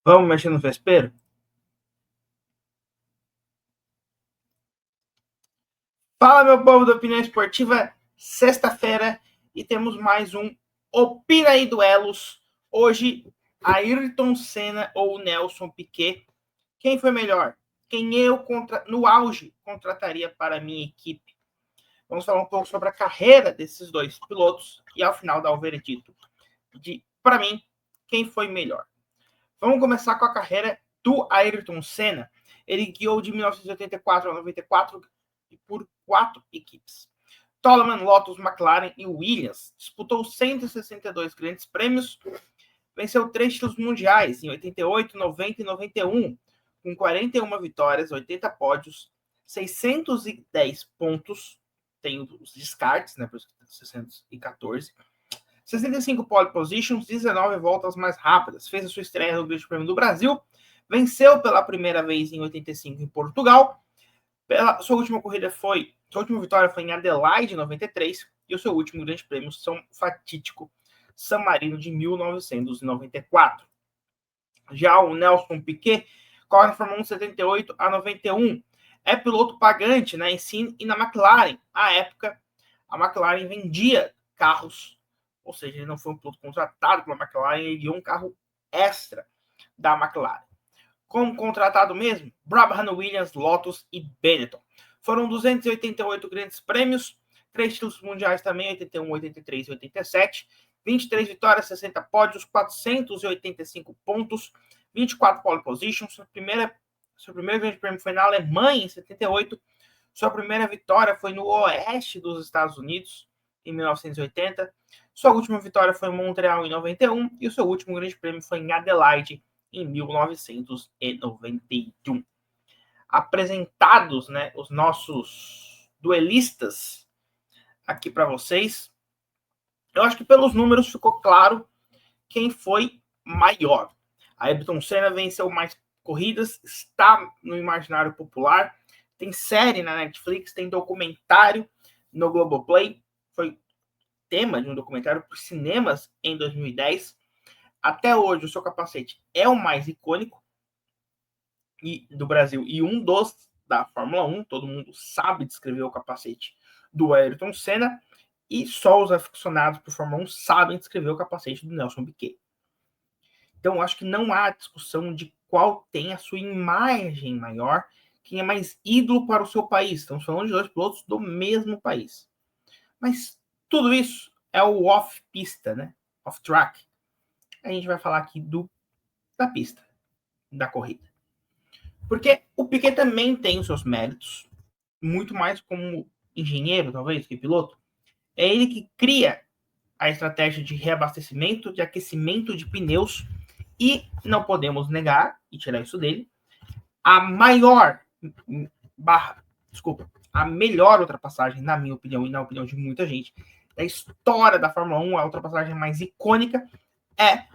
Vamos mexer no vespeiro? Fala, meu povo da Opinião Esportiva, sexta-feira e temos mais um Opina aí Duelos. Hoje, Ayrton Senna ou Nelson Piquet. Quem foi melhor? Quem eu, no auge, contrataria para a minha equipe? Vamos falar um pouco sobre a carreira desses dois pilotos e ao final dar o veredito de, para mim, quem foi melhor. Vamos começar com a carreira do Ayrton Senna. Ele guiou de 1984 a 94 por 4 equipes. Toleman, Lotus, McLaren e Williams. Disputou 162 grandes prêmios. Venceu 3 títulos mundiais em 88, 90 e 91, com 41 vitórias, 80 pódios, 610 pontos. Tem os descartes, né, por 614. 65 pole positions, 19 voltas mais rápidas. Fez a sua estreia no Grande Prêmio do Brasil. Venceu pela primeira vez em 85 em Portugal. Sua última vitória foi em Adelaide, em 93. E o seu último Grande Prêmio São Fatídico San Marino de 1994. Já o Nelson Piquet corre na Fórmula 1 78 a 91. É piloto pagante na Ensine e na McLaren. À época, a McLaren vendia carros, ou seja, ele não foi um piloto contratado pela McLaren, ele guiou um carro extra da McLaren. Como contratado mesmo, Brabham, Williams, Lotus e Benetton. Foram 288 grandes prêmios, 3 títulos mundiais também, 81, 83 e 87, 23 vitórias, 60 pódios, 485 pontos, 24 pole positions. Seu primeiro grande prêmio foi na Alemanha, em 78. Sua primeira vitória foi no oeste dos Estados Unidos, em 1980. Sua última vitória foi em Montreal, em 91. E o seu último grande prêmio foi em Adelaide, em 1991. Apresentados, né, os nossos duelistas aqui para vocês. Eu acho que pelos números ficou claro quem foi maior. A Ayrton Senna venceu mais corridas, está no imaginário popular, tem série na Netflix, tem documentário no Globoplay, foi tema de um documentário para os cinemas em 2010. Até hoje, o seu capacete é o mais icônico do Brasil e um dos da Fórmula 1. Todo mundo sabe descrever o capacete do Ayrton Senna e só os aficionados por Fórmula 1 sabem descrever o capacete do Nelson Piquet. Então, acho que não há discussão de qual tem a sua imagem maior, quem é mais ídolo para o seu país. Estamos falando de dois pilotos do mesmo país. Mas tudo isso é o off-pista, né? Off-track. A gente vai falar aqui da pista, da corrida. Porque o Piquet também tem os seus méritos, muito mais como engenheiro, talvez, que piloto. É ele que cria a estratégia de reabastecimento, de aquecimento de pneus e não podemos negar, e tirar isso dele, a melhor ultrapassagem, na minha opinião e na opinião de muita gente, da história da Fórmula 1, a ultrapassagem mais icônica é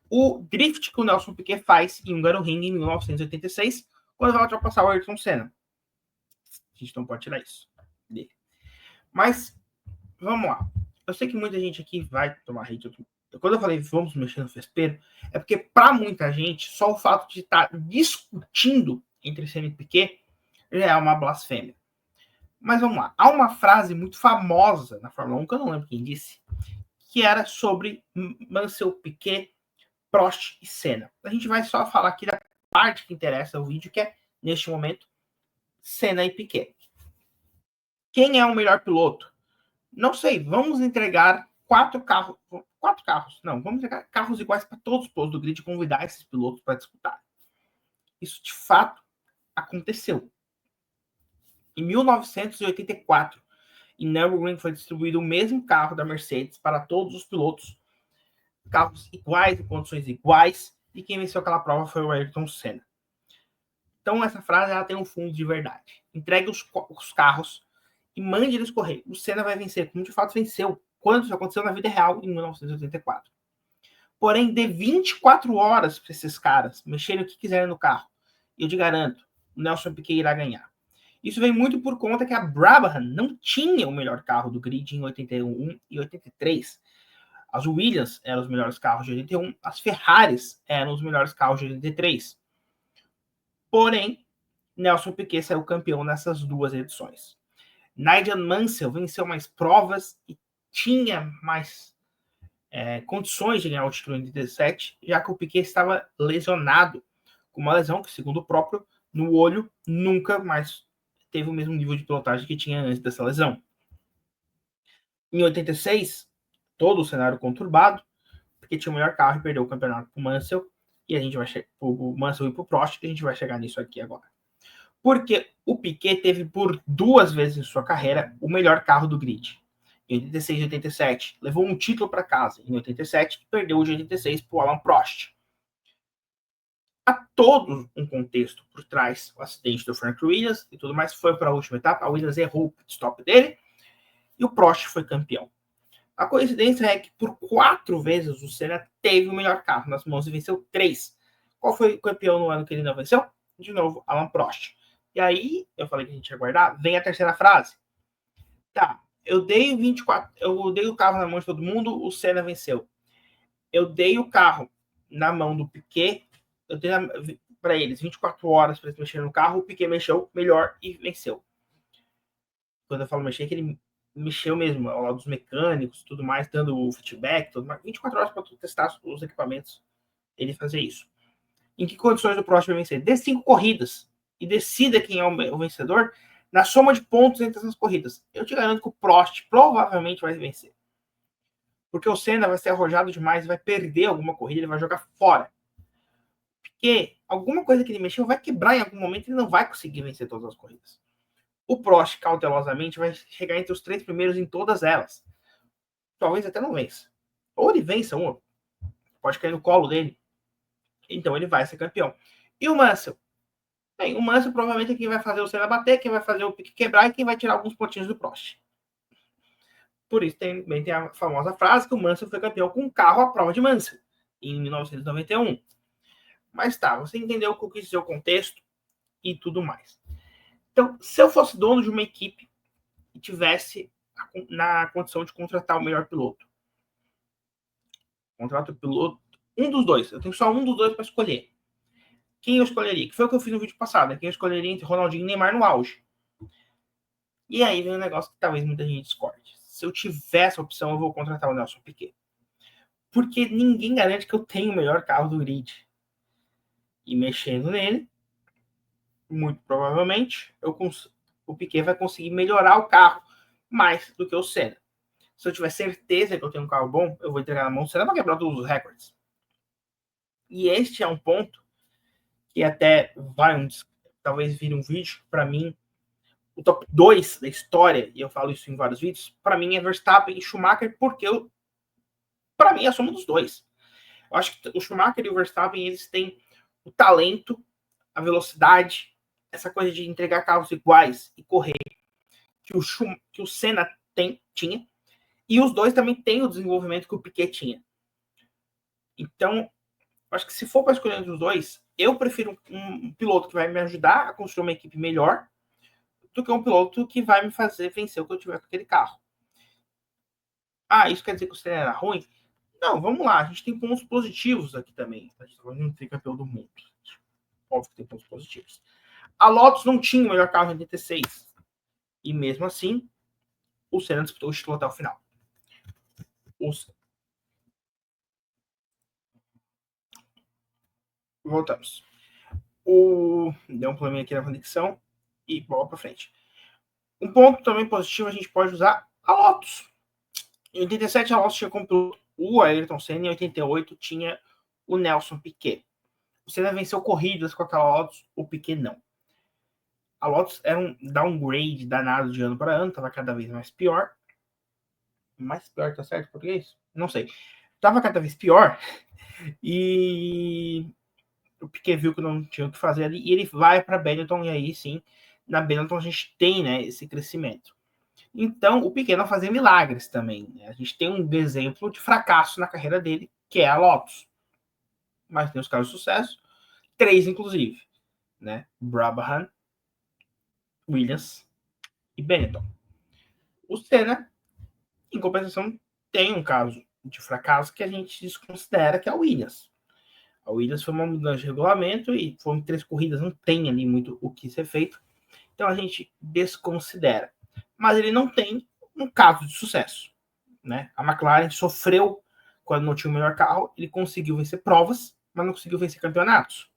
o drift que o Nelson Piquet faz em Hungaroring em 1986, quando vai ultrapassar o Ayrton Senna. A gente não pode tirar isso dele. Mas, vamos lá. Eu sei que muita gente aqui vai tomar hate. Quando eu falei vamos mexer no vespeiro, é porque para muita gente, só o fato de estar discutindo entre Senna e Piquet já é uma blasfêmia. Mas vamos lá. Há uma frase muito famosa na Fórmula 1, que eu não lembro quem disse, que era sobre Mansell, Piquet, Prost e Senna. A gente vai só falar aqui da parte que interessa o vídeo, que é, neste momento, Senna e Piquet. Quem é o melhor piloto? Não sei, vamos entregar 4 carros. Não, vamos entregar carros iguais para todos os pilotos do grid e convidar esses pilotos para disputar. Isso, de fato, aconteceu. Em 1984, em Nürburgring foi distribuído o mesmo carro da Mercedes para todos os pilotos, carros iguais, em condições iguais, e quem venceu aquela prova foi o Ayrton Senna. Então, essa frase ela tem um fundo de verdade. Entregue os carros e mande eles correr. O Senna vai vencer, como de fato venceu, quando isso aconteceu na vida real, em 1984. Porém, dê 24 horas para esses caras mexerem o que quiserem no carro. E eu te garanto, o Nelson Piquet irá ganhar. Isso vem muito por conta que a Brabham não tinha o melhor carro do grid em 81 e 83. As Williams eram os melhores carros de 81, as Ferraris eram os melhores carros de 83. Porém, Nelson Piquet saiu campeão nessas duas edições. Nigel Mansell venceu mais provas e tinha mais condições de ganhar o título em 87, já que o Piquet estava lesionado, com uma lesão que, segundo o próprio, no olho, nunca mais teve o mesmo nível de pilotagem que tinha antes dessa lesão. Em 86, todo o cenário conturbado, porque tinha o melhor carro e perdeu o campeonato para o Mansell, e a gente vai chegar o Mansell e para o Prost, e a gente vai chegar nisso aqui agora. Porque o Piquet teve por 2 vezes em sua carreira o melhor carro do grid. Em 86 e 87, levou um título para casa. Em 87, perdeu o de 86 para o Alain Prost. Há todo um contexto por trás, o acidente do Frank Williams e tudo mais, foi para a última etapa, a Williams errou o pit stop dele e o Prost foi campeão. A coincidência é que por 4 vezes o Senna teve o melhor carro nas mãos e venceu 3. Qual foi o campeão no ano que ele não venceu? De novo, Alain Prost. E aí, eu falei que a gente ia guardar, vem a terceira frase. Tá, eu dei o carro na mão de todo mundo, o Senna venceu. Eu dei o carro na mão do Piquet, eu dei para eles 24 horas para eles mexerem no carro, o Piquet mexeu melhor e venceu. Quando eu falo mexer, é que ele mexeu mesmo, ao lado dos mecânicos, tudo mais, dando o feedback, tudo mais. 24 horas para testar os equipamentos, ele fazer isso. Em que condições o Prost vai vencer? Dê 5 corridas e decida quem é o vencedor na soma de pontos entre essas corridas. Eu te garanto que o Prost provavelmente vai vencer. Porque o Senna vai ser arrojado demais, vai perder alguma corrida, ele vai jogar fora. Porque alguma coisa que ele mexeu vai quebrar em algum momento e ele não vai conseguir vencer todas as corridas. O Prost, cautelosamente, vai chegar entre os 3 primeiros em todas elas. Talvez até não vença. Ou ele vença uma, pode cair no colo dele. Então ele vai ser campeão. E o Mansell? Bem, o Mansell provavelmente é quem vai fazer o Senna bater, quem vai fazer o Piquet quebrar e quem vai tirar alguns pontinhos do Prost. Por isso também tem a famosa frase que o Mansell foi campeão com um carro à prova de Mansell, em 1991. Mas tá, você entendeu o que eu quis dizer, o contexto e tudo mais. Então, se eu fosse dono de uma equipe e tivesse na condição de contratar o melhor piloto, contrato o piloto, um dos dois, eu tenho só um dos dois para escolher. Quem eu escolheria? Que foi o que eu fiz no vídeo passado, quem eu escolheria entre Ronaldinho e Neymar no auge. E aí vem um negócio que talvez muita gente discorde. Se eu tiver essa opção, eu vou contratar o Nelson Piquet. Porque ninguém garante que eu tenho o melhor carro do grid. E mexendo nele, muito provavelmente, o Piquet vai conseguir melhorar o carro mais do que o Senna. Se eu tiver certeza que eu tenho um carro bom, eu vou entregar na mão do Senna para quebrar todos os recordes. E este é um ponto que até talvez vire um vídeo, para mim, o top 2 da história, e eu falo isso em vários vídeos, para mim é Verstappen e Schumacher, porque para mim é a soma dos dois. Eu acho que o Schumacher e o Verstappen, eles têm o talento, a velocidade, essa coisa de entregar carros iguais e correr, que o Senna tinha, e os dois também têm o desenvolvimento que o Piquet tinha. Então, acho que se for para escolher entre os dois, eu prefiro um piloto que vai me ajudar a construir uma equipe melhor do que um piloto que vai me fazer vencer o que eu tiver com aquele carro. Ah, isso quer dizer que o Senna era ruim? Não, vamos lá, a gente tem pontos positivos aqui também. A gente não tem campeão do mundo. Óbvio que tem pontos positivos. A Lotus não tinha o melhor carro em 86. E mesmo assim, o Senna disputou o título até o final. Voltamos. Deu um probleminha aqui na conexão e bola para frente. Um ponto também positivo, a gente pode usar a Lotus. Em 87, a Lotus tinha como piloto o Ayrton Senna, em 88 tinha o Nelson Piquet. O Senna venceu corridas com aquela Lotus, o Piquet não. A Lotus era um downgrade danado de ano para ano, estava cada vez mais pior. Mais pior, tá certo em português? Não sei. Estava cada vez pior e o Piquet viu que não tinha o que fazer ali e ele vai para Benetton, e aí sim, na Benetton a gente tem, né, esse crescimento. Então, o Piquet não fazia milagres também. Né? A gente tem um exemplo de fracasso na carreira dele, que é a Lotus. Mas tem os casos de sucesso, 3 inclusive, né? Brabham, Williams e Benetton. O Senna, em compensação, tem um caso de fracasso que a gente desconsidera, que é a Williams. A Williams foi uma mudança de regulamento e foram 3 corridas, não tem ali muito o que ser feito. Então a gente desconsidera. Mas ele não tem um caso de sucesso, né? A McLaren sofreu quando não tinha o melhor carro, ele conseguiu vencer provas, mas não conseguiu vencer campeonatos.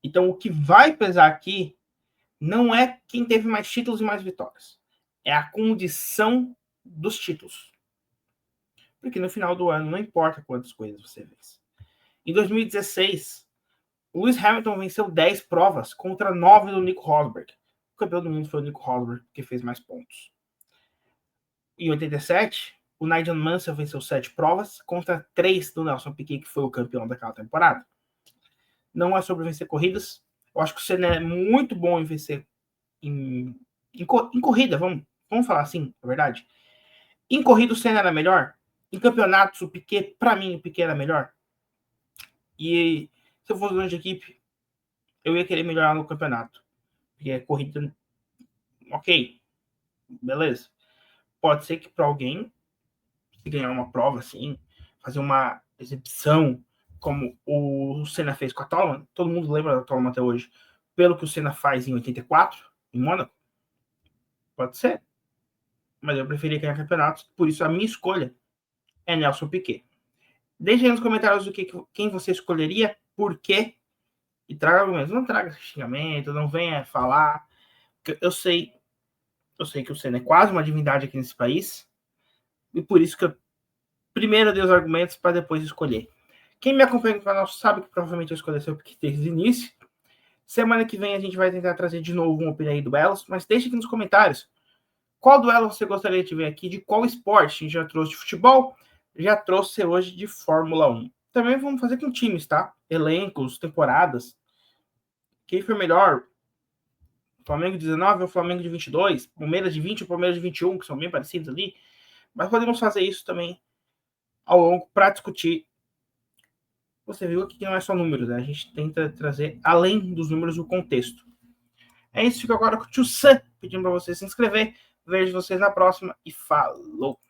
Então o que vai pesar aqui não é quem teve mais títulos e mais vitórias, é a condição dos títulos. Porque no final do ano não importa quantas coisas você vence. Em 2016, Lewis Hamilton venceu 10 provas contra 9 do Nico Rosberg. O campeão do mundo foi o Nico Rosberg, que fez mais pontos. Em 87, o Nigel Mansell venceu 7 provas contra 3 do Nelson Piquet, que foi o campeão daquela temporada. Não é sobre vencer corridas. Eu acho que o Senna é muito bom em vencer em corrida, vamos falar assim, na verdade. Em corrida o Senna era melhor. Em campeonatos, o Piquet, para mim, o Piquet era melhor. E se eu fosse dono de equipe, eu ia querer melhorar no campeonato. Porque a corrida, ok, beleza. Pode ser que para alguém, se ganhar uma prova assim, fazer uma exibição, como o Senna fez com a Toleman, todo mundo lembra da Toleman até hoje, pelo que o Senna faz em 84, em Mônaco, pode ser. Mas eu preferia ganhar campeonatos, por isso a minha escolha é Nelson Piquet. Deixe aí nos comentários quem você escolheria, por quê, e traga argumentos. Não traga xingamento, não venha falar. Eu sei que o Senna é quase uma divindade aqui nesse país, e por isso que eu primeiro dei os argumentos para depois escolher. Quem me acompanha no canal sabe que provavelmente eu escolhi seu Piquet desde o início. Semana que vem a gente vai tentar trazer de novo uma opinião aí do duelos, mas deixe aqui nos comentários qual duelo você gostaria de ver aqui, de qual esporte. A gente já trouxe de futebol, já trouxe hoje de Fórmula 1. Também vamos fazer com times, tá? Elencos, temporadas. Quem foi melhor? Flamengo de 19 ou Flamengo de 22? Palmeiras de 20 ou Palmeiras de 21, que são bem parecidos ali. Mas podemos fazer isso também ao longo para discutir. Você viu aqui que não é só números, né? A gente tenta trazer, além dos números, o contexto. É isso, fico agora com o Tio Sam, pedindo para você se inscrever. Vejo vocês na próxima e falou!